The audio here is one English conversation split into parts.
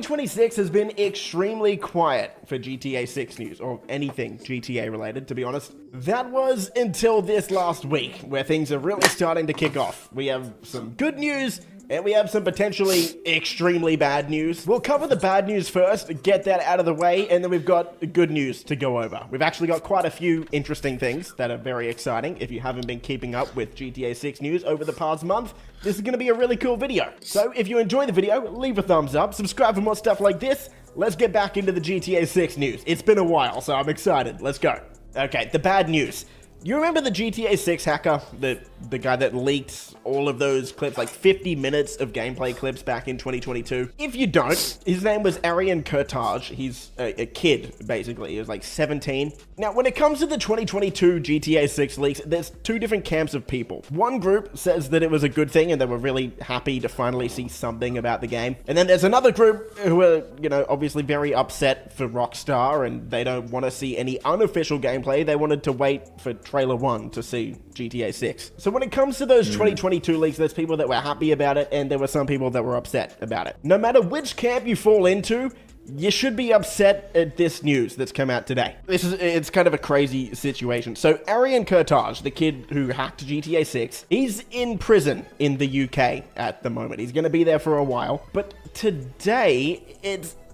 2026 has been extremely quiet for GTA 6 news, or anything GTA related, to be honest. That was until this last week, where things are really starting to kick off. We have some good news, and we have some potentially extremely bad news. We'll cover the bad news first, get that out of the way, and then we've got good news to go over. We've actually got quite a few interesting things that are very exciting. If you haven't been keeping up with GTA 6 news over the past month, this is going to be a really cool video. So if you enjoy the video, leave a thumbs up, subscribe for more stuff like this. Let's get back into the GTA 6 news. It's been a while, so I'm excited. Let's go. Okay, the bad news. You remember the GTA 6 hacker, the guy that leaked all of those clips, like 50 minutes of gameplay clips back in 2022? If you don't, his name was Arian Kurtage. He's a kid, basically. He was like 17. Now, when it comes to the 2022 GTA 6 leaks, there's two different camps of people. One group says that it was a good thing and they were really happy to finally see something about the game. And then there's another group who are, obviously very upset for Rockstar and they don't want to see any unofficial gameplay. They wanted to wait for Trailer 1 to see GTA 6. So when it comes to those 2022 leaks, there's people that were happy about it and there were some people that were upset about it. No matter which camp you fall into, you should be upset at this news that's come out today. It's kind of a crazy situation. So Arian Kurtage, the kid who hacked GTA 6, he's in prison in the UK at the moment. He's going to be there for a while. But today,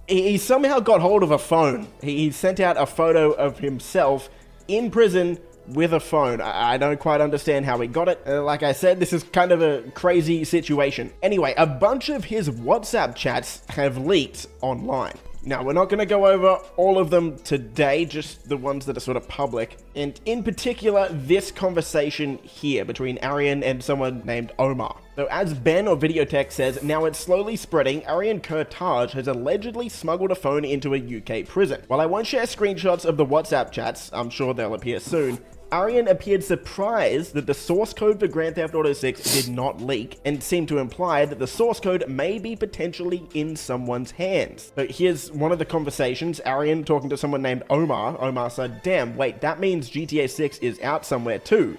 he somehow got hold of a phone. He sent out a photo of himself in prison with a phone. I don't quite understand how he got it. Like I said, this is kind of a crazy situation. Anyway, a bunch of his WhatsApp chats have leaked online. Now, we're not going to go over all of them today, just the ones that are sort of public. And in particular, this conversation here between Arian and someone named Omar. So as Ben or Videotech says, now it's slowly spreading, Arian Kurtage has allegedly smuggled a phone into a UK prison. While I won't share screenshots of the WhatsApp chats, I'm sure they'll appear soon, Arian appeared surprised that the source code for Grand Theft Auto 6 did not leak and seemed to imply that the source code may be potentially in someone's hands. So here's one of the conversations, Arian talking to someone named Omar. Omar said, "Damn, wait, that means GTA 6 is out somewhere too."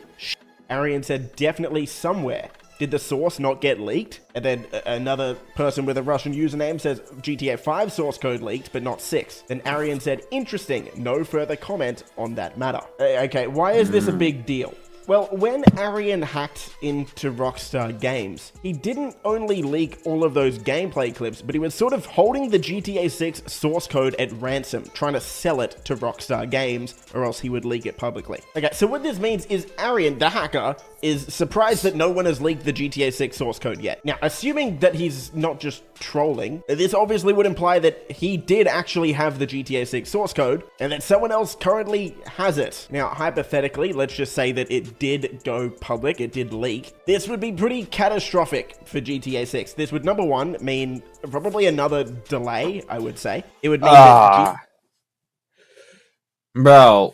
Arian said, "Definitely somewhere. Did the source not get leaked?" And then another person with a Russian username says GTA 5 source code leaked, but not 6. Then Arian said, "Interesting, no further comment on that matter." Okay, why is this a big deal? Well, when Arian hacked into Rockstar Games, he didn't only leak all of those gameplay clips, but he was sort of holding the GTA 6 source code at ransom, trying to sell it to Rockstar Games, or else he would leak it publicly. Okay, so what this means is Arian, the hacker, is surprised that no one has leaked the GTA 6 source code yet. Now, assuming that he's not just trolling, this obviously would imply that he did actually have the GTA 6 source code, and that someone else currently has it. Now, hypothetically, let's just say that it did go public, it did leak. This would be pretty catastrophic for GTA 6. This would, number one, mean probably another delay, I would say. It would mean that Bro,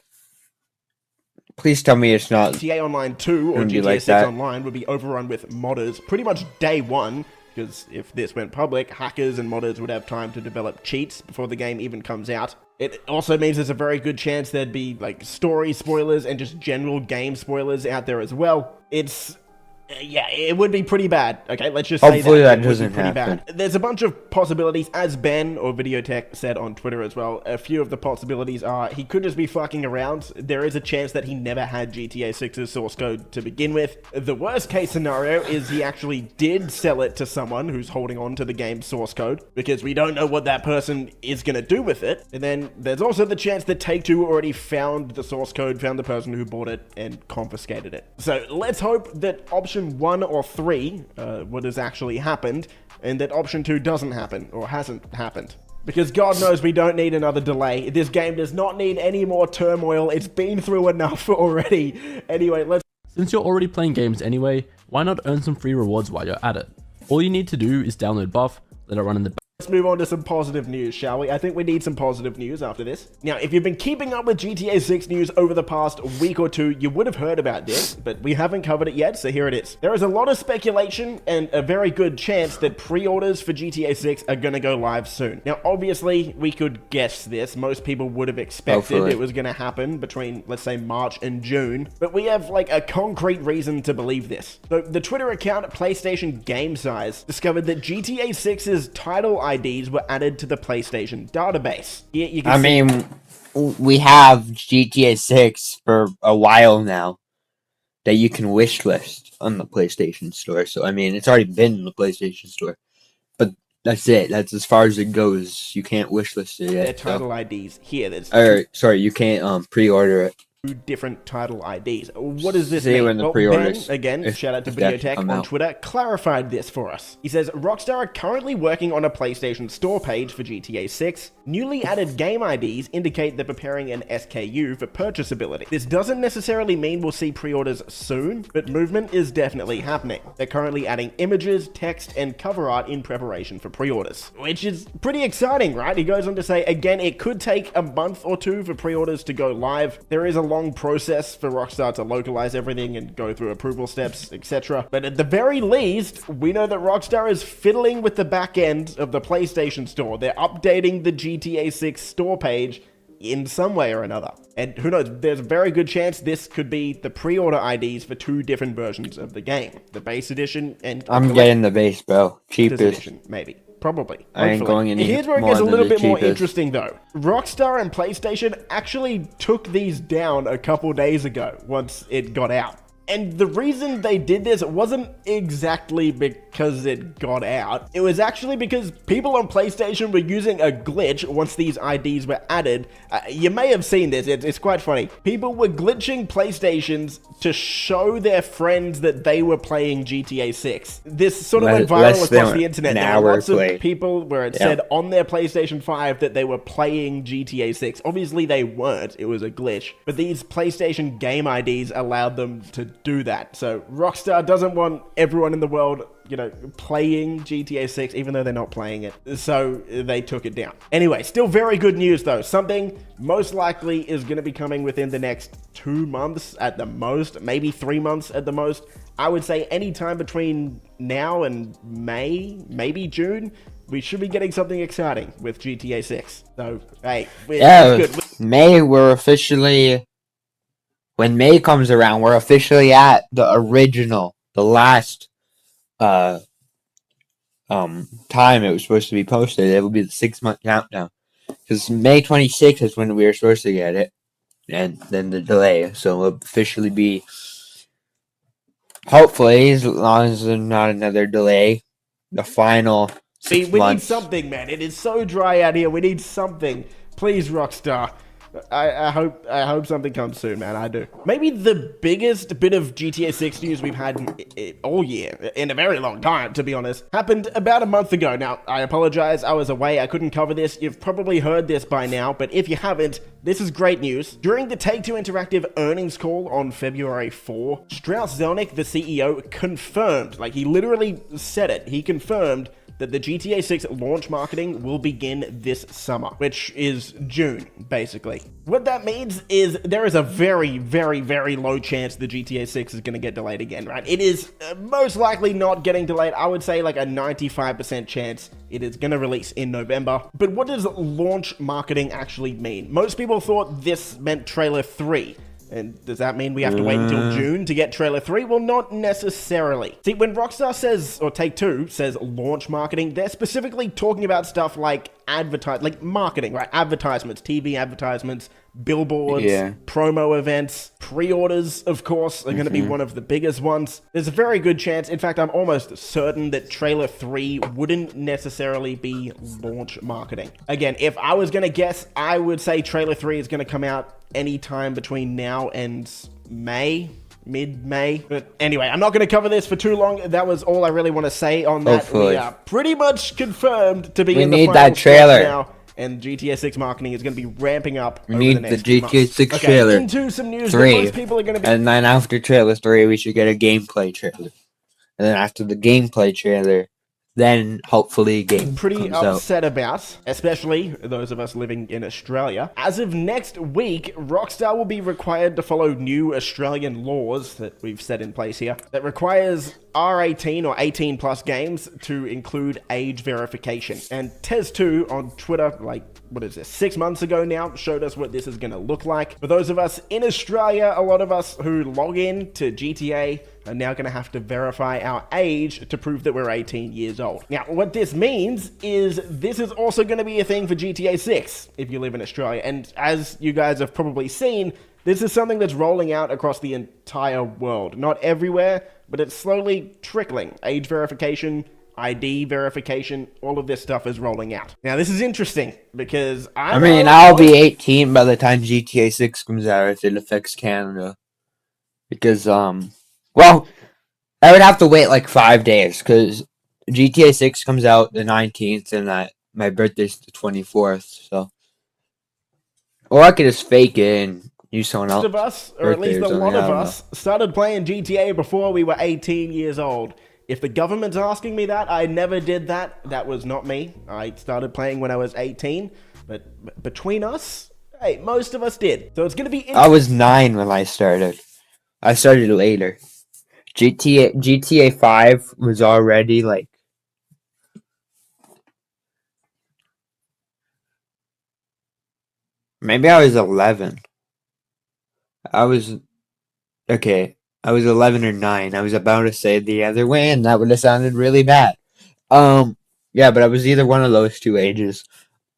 please tell me it's not GTA Online 2 or GTA 6 Online would be overrun with modders pretty much day one, because if this went public, hackers and modders would have time to develop cheats before the game even comes out. It also means there's a very good chance there'd be like story spoilers and just general game spoilers out there as well. Yeah, it would be pretty bad. Okay, let's just say hopefully that it doesn't would be pretty happen. bad. There's a bunch of possibilities, as Ben or Videotech said on Twitter as well. A few of the possibilities are he could just be fucking around. There is a chance that he never had GTA 6's source code to begin with. The worst case scenario is he actually did sell it to someone who's holding on to the game's source code, because we don't know what that person is going to do with it. And then there's also the chance that Take-Two already found the source code, found the person who bought it, and confiscated it. So let's hope that option 1 or 3, what has actually happened, and that option 2 doesn't happen, or hasn't happened. Because God knows we don't need another delay. This game does not need any more turmoil. It's been through enough already. Anyway, Since you're already playing games anyway, why not earn some free rewards while you're at it? All you need to do is download Buff, let it run in the Let's move on to some positive news, shall we? I think we need some positive news after this. Now, if you've been keeping up with GTA 6 news over the past week or two, you would have heard about this, but we haven't covered it yet, so here it is. There is a lot of speculation and a very good chance that pre-orders for GTA 6 are going to go live soon. Now, obviously, we could guess this. Most people would have expected it was going to happen between, let's say, March and June, but we have, like, a concrete reason to believe this. So, the Twitter account PlayStation Game Size discovered that GTA 6's title IDs were added to the PlayStation database. Here you can I see mean, we have GTA 6 for a while now that you can wishlist on the PlayStation Store. So, I mean, it's already been in the PlayStation Store. But that's it. That's as far as it goes. You can't wishlist it their yet. title IDs here. There's Sorry, you can't pre-order it. two different title IDs. What does this See mean? when the Well, pre-orders- Ben, again, if- shout out to if that Videotech come on out. Twitter, clarified this for us. He says, Rockstar are currently working on a PlayStation Store page for GTA 6. Newly added game IDs indicate they're preparing an SKU for purchasability. This doesn't necessarily mean we'll see pre-orders soon, but movement is definitely happening. They're currently adding images, text, and cover art in preparation for pre-orders, which is pretty exciting, right? He goes on to say, again, it could take a month or two for pre-orders to go live. There is a long process for Rockstar to localize everything and go through approval steps, etc. But at the very least, we know that Rockstar is fiddling with the back end of the PlayStation Store. They're updating the GTA 6 store page in some way or another. And who knows, there's a very good chance this could be the pre-order IDs for two different versions of the game. The base edition and I'm getting the base, bro. collector's Cheapest. edition, maybe. Probably. I ain't Hopefully. going any Here's where it more gets a than little the bit more cheapest. interesting, though. Rockstar and PlayStation actually took these down a couple days ago once it got out. And the reason they did this wasn't exactly because it got out. It was actually because people on PlayStation were using a glitch once these IDs were added. You may have seen this, it's quite funny. People were glitching PlayStations to show their friends that they were playing GTA 6. This sort of went viral Less across than the internet. an There hour were lots of played. people where it said on their PlayStation 5 that they were playing GTA 6. Obviously they weren't, it was a glitch. But these PlayStation game IDs allowed them to do that. So Rockstar doesn't want everyone in the world, you know, playing GTA 6, even though they're not playing it. So they took it down. Anyway, still very good news though. Something most likely is going to be coming within the next 2 months at the most, maybe 3 months at the most. I would say anytime between now and May, maybe June, we should be getting something exciting with GTA 6. So, hey, Yeah, it's good. May, we're officially... When May comes around, we're officially at the original, the last time it was supposed to be posted. It will be the 6-month countdown. Because May 26th is when we were supposed to get it. And then the delay. So it'll officially be, hopefully, as long as there's not another delay, the final See, 6 we need months. something, man. It is so dry out here. We need something. Please, Rockstar. I hope something comes soon, man. I do. Maybe the biggest bit of GTA 6 news we've had all year, in a very long time, to be honest, happened about a month ago. Now, I apologize. I was away. I couldn't cover this. You've probably heard this by now, but if you haven't, this is great news. During the Take-Two Interactive earnings call on February 4, Strauss Zelnick, the CEO, confirmed, like he literally said it, he confirmed that the GTA 6 launch marketing will begin this summer, which is June, basically. What that means is there is a very, very, very low chance the GTA 6 is going to get delayed again, right? It is most likely not getting delayed. I would say like a 95% chance it is going to release in November. But what does launch marketing actually mean? Most people thought this meant trailer 3. And does that mean we have to wait until June to get trailer 3? Well, not necessarily. See, when Rockstar says, or Take-Two says launch marketing, they're specifically talking about stuff like marketing, right? Advertisements, TV advertisements, billboards, promo events, pre-orders, of course, are going to be one of the biggest ones. There's a very good chance, in fact, I'm almost certain that trailer 3 wouldn't necessarily be launch marketing. Again, if I was going to guess, I would say trailer 3 is going to come out anytime between now and May, mid-May. But anyway, I'm not going to cover this for too long. That was all I really want to say on that. Hopefully. We are pretty much confirmed to be We in the need final that trailer. stretch now. And GTA 6 marketing is going to be ramping up over need the next the few GTA months. 6 Okay, trailer. into some news 3. that most people are going to be... And then after trailer 3, we should get a gameplay trailer. And then after the gameplay trailer, then hopefully game pretty comes out. upset about, especially those of us living in Australia. As of next week, Rockstar will be required to follow new Australian laws that we've set in place here that requires R18 or 18 plus games to include age verification. And Tez2 on Twitter, like, what is this, 6 months ago now, showed us what this is going to look like. For those of us in Australia, a lot of us who log in to GTA are now going to have to verify our age to prove that we're 18 years old. Now, what this means is this is also going to be a thing for GTA 6 if you live in Australia. And as you guys have probably seen, this is something that's rolling out across the entire world. Not everywhere, but it's slowly trickling. Age verification, ID verification, all of this stuff is rolling out. Now, this is interesting because I'll be 18 by the time GTA 6 comes out if it affects Canada. Because, well, I would have to wait like 5 days because GTA 6 comes out the 19th and my birthday's the 24th, so. Or I could just fake it and use someone else. Most of us, or at least a lot of us, started playing GTA before we were 18 years old. If the government's asking me that, I never did that. That was not me. I started playing when I was 18. But between us, hey, most of us did. So it's going to be interesting. I was 9 when I started. I started later. GTA 5 was already like... Maybe I was 11. Okay, I was 11 or 9. I was about to say the other way, and that would have sounded really bad. Yeah, but I was either one of those two ages.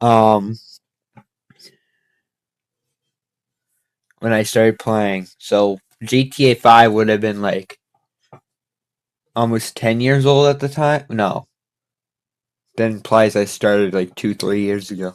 When I started playing. So, GTA 5 would have been like almost 10 years old at the time. No. Then implies I started like 2-3 years ago.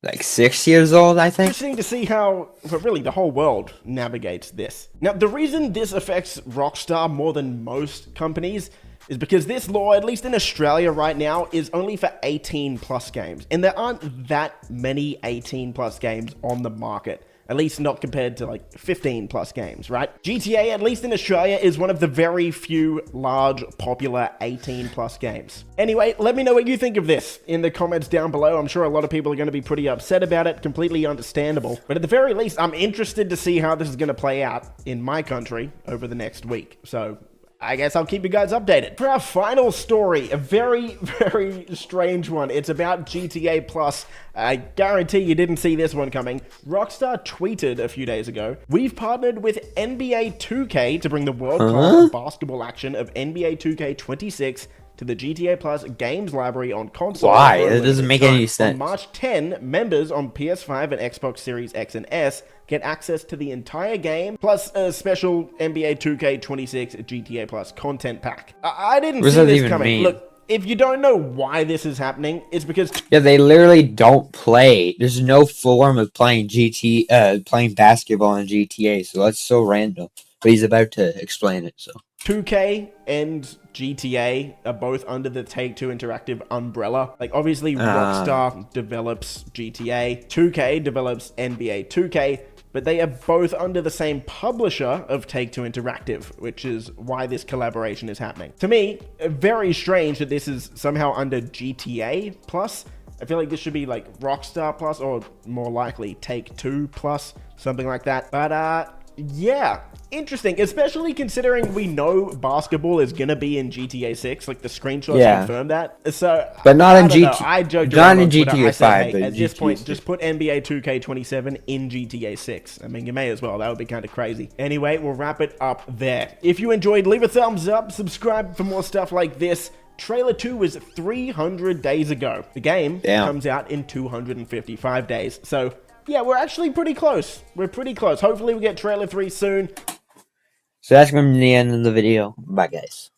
Like 6 years old, I think. Interesting to see how, well, really, the whole world navigates this. Now, the reason this affects Rockstar more than most companies is because this law, at least in Australia right now, is only for 18 plus games. And there aren't that many 18 plus games on the market. At least not compared to like 15 plus games, right? GTA, at least in Australia, is one of the very few large, popular 18 plus games. Anyway, let me know what you think of this in the comments down below. I'm sure a lot of people are going to be pretty upset about it, completely understandable. But at the very least, I'm interested to see how this is going to play out in my country over the next week. So I guess I'll keep you guys updated. For our final story, a very, very strange one. It's about GTA Plus. I guarantee you didn't see this one coming. Rockstar tweeted a few days ago, "We've partnered with NBA 2K to bring the world-class basketball action of NBA 2K26 to the GTA Plus games library on console." Why? That doesn't make any sense. On March 10, members on PS5 and Xbox Series X and S get access to the entire game, plus a special NBA 2K26 GTA Plus content pack. I didn't see this coming. Mean? Look, if you don't know why this is happening, it's because... Yeah, they literally don't play. There's no form of playing playing basketball in GTA, so that's so random. But he's about to explain it, so... 2K and GTA are both under the Take-Two Interactive umbrella. Like, obviously, Rockstar develops GTA, 2K develops NBA 2K, but they are both under the same publisher of Take-Two Interactive, which is why this collaboration is happening. To me, very strange that this is somehow under GTA Plus. I feel like this should be like Rockstar Plus, or more likely Take-Two Plus, something like that. But, yeah, interesting, especially considering we know basketball is gonna be in GTA 6, like the screenshots confirm that. So, but not in GTA. I joked around on Twitter. GTA 5. Hey, at this point, just put NBA 2K27 in GTA 6. I mean, you may as well. That would be kind of crazy. Anyway, we'll wrap it up there. If you enjoyed, leave a thumbs up, subscribe for more stuff like this. Trailer 2 was 300 days ago. The game comes out in 255 days. So, yeah, we're actually pretty close. We're pretty close. Hopefully we get Trailer 3 soon. So that's going to be the end of the video. Bye, guys.